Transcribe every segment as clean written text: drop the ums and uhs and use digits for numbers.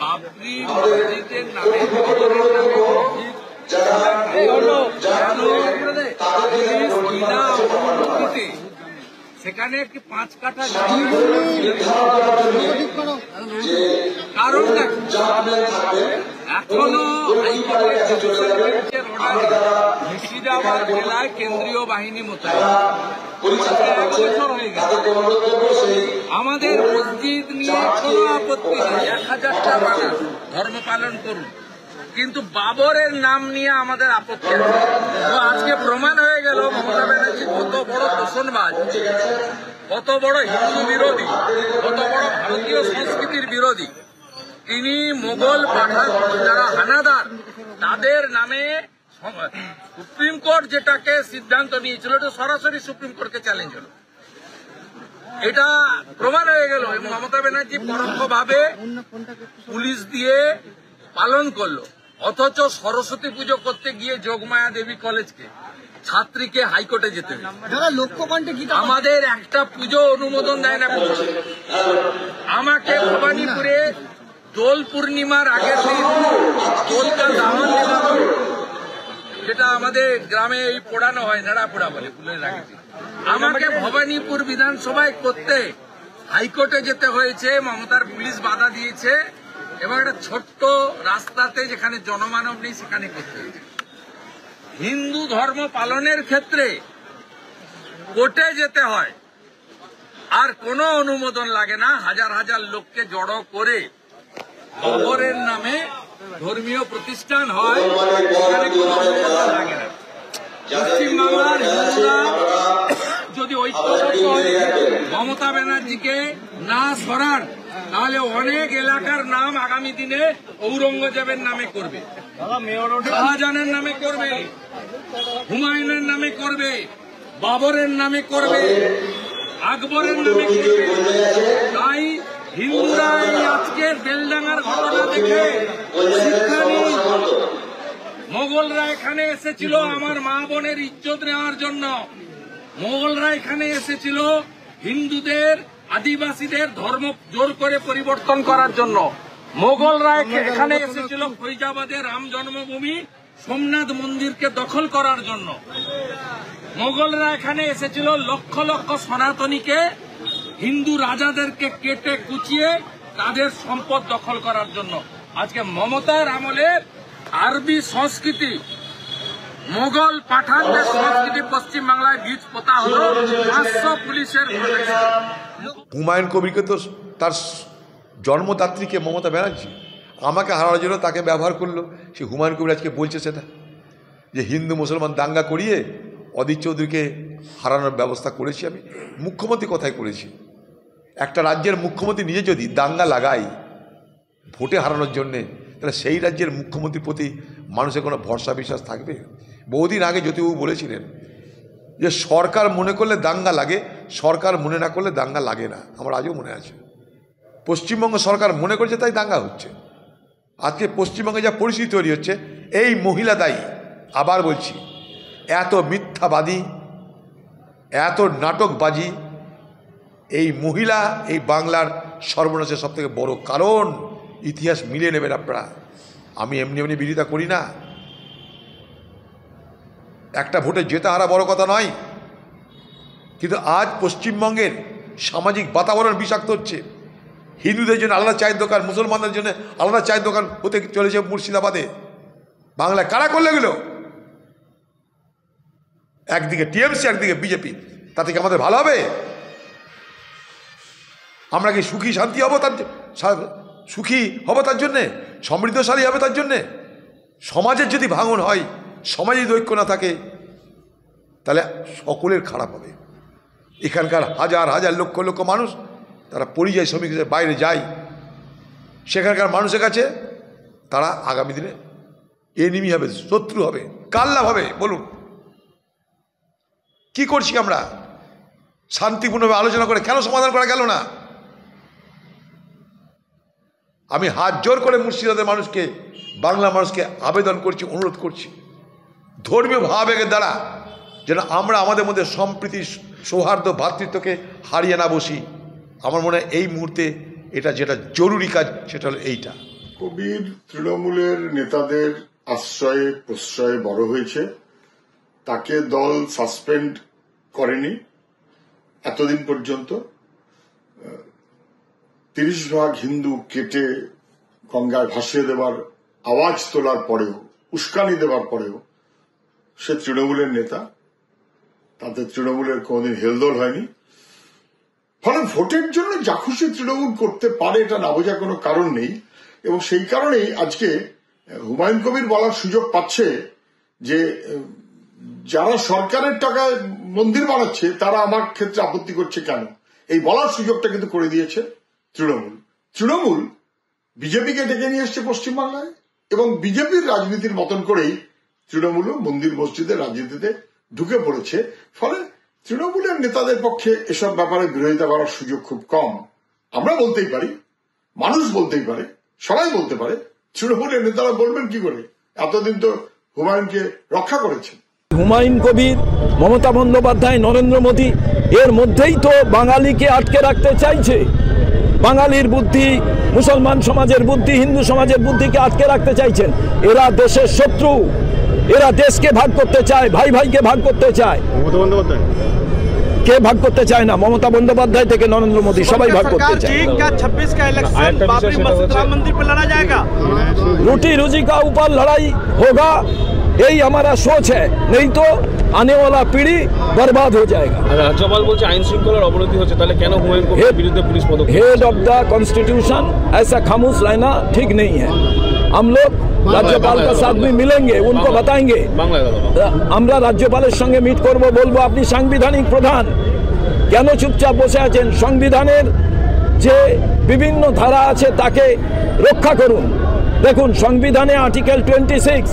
বাবরি মসজিদের নামে সেখানে একটি 5 কাঠা কারণ এখনো মুর্শিদাবাদ জেলায় কেন্দ্রীয় বাহিনী মোতায়েন হয়ে গেছে। আমাদের মসজিদ নিয়ে কোনো আপত্তি নেই, 1000টা বানান, ধর্ম পালন করুন, কিন্তু বাবরের নাম নিয়ে আমাদের আপত্তি আছে। আজকে প্রমাণ হয়ে গেল মমতা ব্যানার্জি কত বড় দূষণবাজ, কত বড় হিন্দু বিরোধী, কত বড় ভারতীয় সংস্কৃতির বিরোধী। তিনি মোগল পাঠান যারা হানাদার তাদের নামে সুপ্রিম কোর্ট যেটাকে সিদ্ধান্ত নিয়েছিল এটা সরাসরি সুপ্রিম কোর্টকে চ্যালেঞ্জ হলো, এটা প্রমাণ হয়ে গেল। এবং মমতা ব্যানার্জি পরোক্ষভাবে পুলিশ দিয়ে পালন করলো, অথচ সরস্বতী পুজো করতে গিয়ে যোগমায়া দেবী কলেজকে ছাত্রীকে হাইকোর্টে যেতে হবে। আমাদের একটা পুজো অনুমোদন দেয় না বলছে। আমাকে ভবানীপুরে দোল পূর্ণিমার আগের দিন দোলকা দাহন দিলাম, যেটা আমাদের গ্রামে এই পোড়ানো হয়, নেড়া পোড়া বলে ফুলের আগে। আমাকে ভবানীপুর বিধানসভায় করতে হাইকোর্টে যেতে হয়েছে, মমতার পুলিশ বাধা দিয়েছে এবং একটা ছোট্ট রাস্তাতে যেখানে জনমানব নেই সেখানে করতে হয়েছে। হিন্দু ধর্ম পালনের ক্ষেত্রে কোর্টে যেতে হয়, আর কোনো অনুমোদন লাগে না। হাজার হাজার লোককে জড়ো করে বাবরের নামে ধর্মীয় প্রতিষ্ঠান হয়, সেখানে কোনো অনুমোদন লাগে না। পশ্চিমবাংলার হিন্দুরা যদি ঐক্যবদ্ধ হয়ে মমতা ব্যানার্জিকে না সরান, তাহলে অনেক এলাকার নাম আগামী দিনে ঔরঙ্গজেবের নামে করবে, শাহজাহানের নামে করবে, হুমায়ুনের নামে করবে, বাবরের নামে করবে, আকবরের নামে করবে। তাই হিন্দুরা এই আজকের বেলডাঙ্গার ঘটনা দেখে শিক্ষা নিন। মোগলরা এখানে এসেছিল আমার মা বোনের ইজ্জত নেওয়ার জন্য, মোগলরা এখানে এসেছিল হিন্দুদের আদিবাসীদের ধর্ম জোর করে পরিবর্তন করার জন্য, মোগলরা এখানে এসেছিল ফৈজাবাদে রাম জন্মভূমি সোমনাথ মন্দিরকে দখল করার জন্য, মোগলরা এখানে এসেছিল লক্ষ লক্ষ সনাতনীকে হিন্দু রাজাদেরকে কেটে কুচিয়ে তাদের সম্পদ দখল করার জন্য। আজকে মমতার আমলে আরবি সংস্কৃতি, মোগল পাঠানদের সংস্কৃতি পশ্চিমবাংলায় বীজ পোতা হল। 500 পুলিশের হুমায়ুন কবিরকে তো তার জন্মদাত্রীকে মমতা ব্যানার্জি আমাকে হারানোর জন্য তাকে ব্যবহার করলো। সে হুমায়ুন কবির আজকে বলছে সেটা, যে হিন্দু মুসলমান দাঙ্গা করিয়ে অধীর চৌধুরীকে হারানোর ব্যবস্থা করেছি আমি। মুখ্যমন্ত্রী কথাই করেছি, একটা রাজ্যের মুখ্যমন্ত্রী নিজে যদি দাঙ্গা লাগায় ভোটে হারানোর জন্যে, তাহলে সেই রাজ্যের মুখ্যমন্ত্রীর প্রতি মানুষের কোনো ভরসা বিশ্বাস থাকবে? বহুদিন আগে জ্যোতিবাবু বলেছিলেন যে সরকার মনে করলে দাঙ্গা লাগে, সরকার মনে না করলে দাঙ্গা লাগে না। আমার আজও মনে আছে, পশ্চিমবঙ্গ সরকার মনে করছে তাই দাঙ্গা হচ্ছে। আজকে পশ্চিমবঙ্গে যা পরিস্থিতি তৈরি হচ্ছে এই মহিলা দায়ী। আবার বলছি, এত মিথ্যাবাদী, এত নাটকবাজি, এই মহিলা এই বাংলার সর্বনাশের সবথেকে বড় কারণ। ইতিহাস মিলিয়ে নেবেন আপনারা, আমি এমনি এমনি বিরোধিতা করি না। একটা ভোটে জেতা হারা বড় কথা নয়, কিন্তু আজ পশ্চিমবঙ্গের সামাজিক বাতাবরণ বিষাক্ত হচ্ছে। হিন্দুদের জন্য আলাদা চায়ের দোকান, মুসলমানদের জন্য আলাদা চায়ের দোকান হতে চলেছে মুর্শিদাবাদে। বাংলায় কারা করলে এগুলো? একদিকে টিএমসি, একদিকে বিজেপি। তা থেকে আমাদের ভালো হবে? আমরা কি সুখী শান্তি হব? সুখী হব তার জন্যে? সমৃদ্ধশালী হবে তার জন্যে? সমাজের যদি ভাঙন হয়, সমাজে যদি ঐক্য না থাকে, তাহলে সকলের খারাপ হবে। এখানকার হাজার হাজার লক্ষ লক্ষ মানুষ তারা পরিযায়ী শ্রমিক হিসেবে বাইরে যায়, সেখানকার মানুষের কাছে তারা আগামী দিনে এনিমি হবে, শত্রু হবে। কার লাভ হবে বলুন? কি করছি আমরা? শান্তিপূর্ণভাবে আলোচনা করে কেন সমাধান করা গেল না? আমি হাত জোর করে মুর্শিদাবাদের মানুষকে, বাংলা মানুষকে আবেদন করছি, অনুরোধ করছি, ধর্মীয় ভাবাবেগের দ্বারা যেন আমরা আমাদের মধ্যে সম্প্রীতি, সৌহার্দ্য, ভ্রাতৃত্বকে হারিয়ে না বসি। আমার মনে হয় এই মুহূর্তে এটা যেটা জরুরি কাজ সেটা হলো এইটা। কবির তৃণমূলের নেতাদের আশ্রয়ে প্রশ্রয়ে বড় হয়েছে, তাকে দল সাসপেন্ড করেনি এতদিন পর্যন্ত। 30 ভাগ হিন্দু কেটে গঙ্গায় ভাসিয়ে দেবার আওয়াজ তোলার পরেও, উস্কানি দেবার পরেও সে তৃণমূলের নেতা, তাতে তৃণমূলের কোনদিন হেলদোল হয়নি। ফলে ভোটের জন্য যা খুশি তৃণমূল করতে পারে এটা না বোঝার কোনো কারণ নেই। এবং সেই কারণেই আজকে হুমায়ুন কবির বলার সুযোগ পাচ্ছে যে যারা সরকারের টাকায় মন্দির বানাচ্ছে তারা আমার ক্ষেত্রে আপত্তি করছে কেন, এই বলার সুযোগটা কিন্তু করে দিয়েছে তৃণমূল। তৃণমূল বিজেপিকে ডেকে নিয়ে এসছে পশ্চিমবাংলায় এবং বিজেপির রাজনীতির মতন করেই তৃণমূলও মন্দির মসজিদের রাজনীতিতে ঢুকে পড়েছে। ফলে তৃণমূলের নেতাদের পক্ষে এসব ব্যাপারে বিরোধিতা করার সুযোগ খুব কম। আমরা বলতেই পারি, মানুষ বলতেই পারে, সবাই বলতে পারে, তৃণমূলের নেতারা বলবেন কি করে? এতদিন তো হুমায়ুনকে রক্ষা করেছে। হুমায়ুন কবির, মমতা বন্দ্যোপাধ্যায়, নরেন্দ্র মোদী এর মধ্যেই তো বাঙালিকে আটকে রাখতে চাইছে। বাঙালির বুদ্ধি, মুসলমান সমাজের বুদ্ধি, হিন্দু সমাজের বুদ্ধিকে আটকে রাখতে চাইছেন। এরা দেশের শত্রু, এরা দেশকে ভাগ করতে চায়, ভাই ভাইকে ভাগ করতে চায়। মমতা বন্দ্যোপাধ্যায় কে ভাগ করতে চায় না? মমতা বন্দ্যোপাধ্যায় থেকে নরেন্দ্র মোদী সবাই ভাগ করতে চায়। 26 का इलेक्शन बाबरी मस्जिद राम मंदिर पर लड़ा जाएगा। रोटी रोजी का ऊपर लड़ाई होगा, यही हमारा सोच है, नहीं तो आने वाला पीढ़ी बर्बाद हो जाएगा। राज्यपाल बोलছে आईन शृंखलाর অবনতি হচ্ছে, তাহলে কেন হুমায়ুন কবিরের বিরুদ্ধে पुलिस पदक्षेप? हेड ऑफ द कॉन्स्टिट्यूशन ऐसा खामोश रहना ठीक नहीं है। हम लोग राज्यपाल के साथ भी मिलेंगे, उनको बताएंगे। আমরা রাজ্যপালের সঙ্গে মিট করব, বলবো আপনি সাংবিধানিক প্রধান, কেন চুপচাপ বসে আছেন? সংবিধানের যে বিভিন্ন ধারা আছে তাকে রক্ষা করুন। দেখুন সংবিধানে আর্টিকেল 26,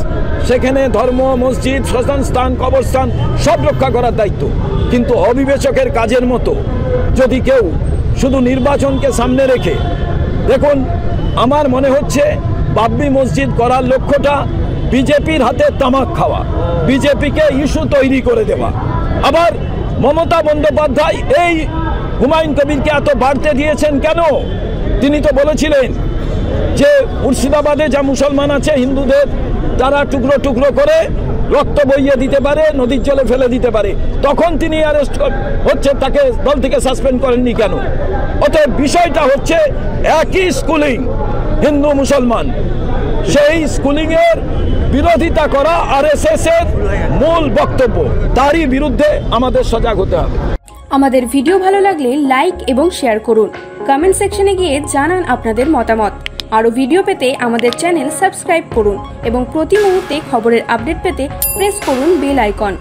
সেখানে ধর্ম, মসজিদ, শ্মশান স্থান, কবরস্থান সব রক্ষা করার দায়িত্ব। কিন্তু অবিবেচকের কাজের মতো যদি কেউ শুধু নির্বাচনকে সামনে রেখে, দেখুন আমার মনে হচ্ছে বাবরি মসজিদ করার লক্ষ্যটা বিজেপির হাতে তামাক খাওয়া, বিজেপিকে ইস্যু তৈরি করে দেওয়া। আবার মমতা বন্দ্যোপাধ্যায় এই হুমায়ুন কবিরকে এত বাড়তে দিয়েছেন কেন? তিনি তো বলেছিলেন যে মুর্শিদাবাদে যা মুসলমান আছে হিন্দুদের তারা টুকরো টুকরো করে রক্ত বইয়ে দিতে পারে, নদীর জলে ফেলে দিতে পারে। তখন তিনি অ্যারেস্ট হচ্ছে, তাকে দল থেকে সাসপেন্ড করেননি কেন? অতএব বিষয়টা হচ্ছে একই স্কুলিং, হিন্দু মুসলমান, সেই স্কুলিং এর বিরোধিতা করা আরএসএস এর মূল বক্তব্য, তারই বিরুদ্ধে আমাদের সজাগ হতে হবে। আমাদের ভিডিও ভালো লাগলে লাইক এবং শেয়ার করুন। কমেন্ট সেকশনে গিয়ে জানান আপনাদের মতামত। আরও ভিডিও পেতে আমাদের চ্যানেল সাবস্ক্রাইব করুন এবং প্রতি মুহূর্তে খবরের আপডেট পেতে প্রেস করুন বেল আইকন।